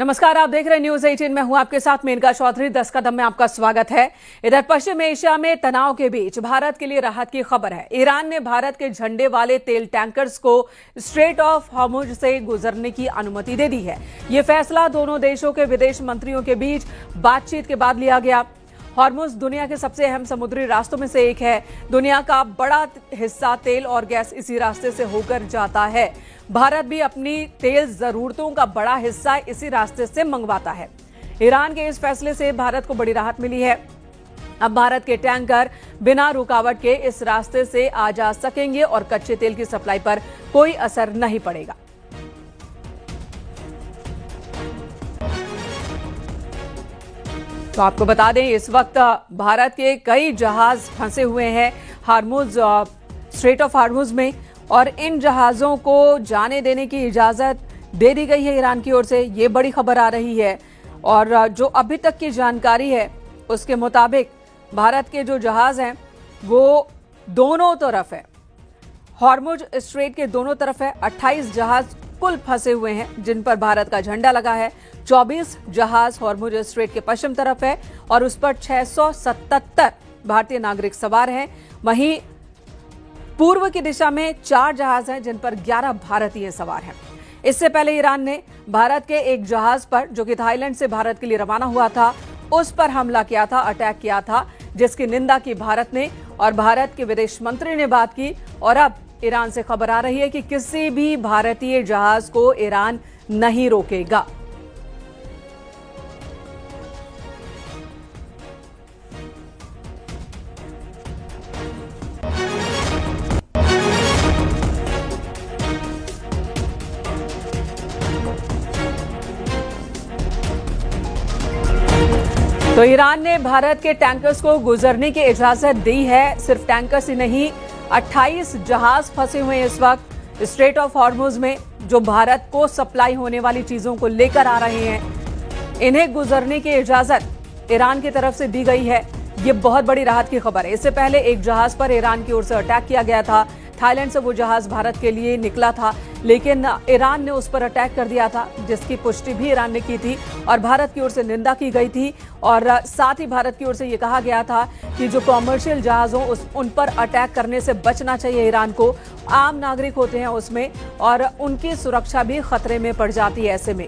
नमस्कार, आप देख रहे हैं न्यूज 18। मैं हूं आपके साथ मेनका चौधरी। 10 कदम में आपका स्वागत है। इधर पश्चिम एशिया में तनाव के बीच भारत के लिए राहत की खबर है। ईरान ने भारत के झंडे वाले तेल टैंकर्स को स्ट्रेट ऑफ हॉर्मुज से गुजरने की अनुमति दे दी है। यह फैसला दोनों देशों के विदेश मंत्रियों के बीच बातचीत के बाद लिया गया। हॉर्मुज दुनिया के सबसे अहम समुद्री रास्तों में से एक है। दुनिया का बड़ा हिस्सा तेल और गैस इसी रास्ते से होकर जाता है। भारत भी अपनी तेल जरूरतों का बड़ा हिस्सा इसी रास्ते से मंगवाता है। ईरान के इस फैसले से भारत को बड़ी राहत मिली है। अब भारत के टैंकर बिना रुकावट के इस रास्ते से आ जा सकेंगे और कच्चे तेल की सप्लाई पर कोई असर नहीं पड़ेगा। तो आपको बता दें, इस वक्त भारत के कई जहाज फंसे हुए हैं हॉर्मुज स्ट्रेट ऑफ हॉर्मुज में, और इन जहाजों को जाने देने की इजाजत दे दी गई है ईरान की ओर से। ये बड़ी खबर आ रही है। और जो अभी तक की जानकारी है उसके मुताबिक भारत के जो जहाज हैं वो दोनों तरफ है, हॉर्मुज स्ट्रेट के दोनों तरफ है। 28 जहाज कुल फंसे हुए हैं जिन पर भारत का झंडा लगा है। 24 जहाज हॉर्मुज स्ट्रेट के पश्चिम तरफ है और उस पर 677 भारतीय नागरिक सवार हैं। वहीं पूर्व की दिशा में 4 जहाज हैं जिन पर 11 भारतीय सवार हैं। इससे पहले ईरान ने भारत के एक जहाज पर, जो कि थाईलैंड से भारत के लिए रवाना हुआ था, उस पर हमला किया था, अटैक किया था, जिसकी निंदा की भारत ने और भारत के विदेश मंत्री ने बात की। और अब ईरान से खबर आ रही है कि किसी भी भारतीय जहाज को ईरान नहीं रोकेगा। तो ईरान ने भारत के टैंकर्स को गुजरने की इजाजत दी है। सिर्फ टैंकर्स ही नहीं, 28 जहाज फंसे हुए हैं इस वक्त स्ट्रेट ऑफ हॉर्मुज में, जो भारत को सप्लाई होने वाली चीजों को लेकर आ रहे हैं। इन्हें गुजरने की इजाजत ईरान की तरफ से दी गई है। ये बहुत बड़ी राहत की खबर है। इससे पहले एक जहाज पर ईरान की ओर से अटैक किया गया था। थाईलैंड से वो जहाज भारत के लिए निकला था, लेकिन ईरान ने उस पर अटैक कर दिया था, जिसकी पुष्टि भी ईरान ने की थी और भारत की ओर से निंदा की गई थी। और साथ ही भारत की ओर से ये कहा गया था कि जो कॉमर्शियल जहाज हों उन पर अटैक करने से बचना चाहिए ईरान को। आम नागरिक होते हैं उसमें और उनकी सुरक्षा भी खतरे में पड़ जाती है ऐसे में।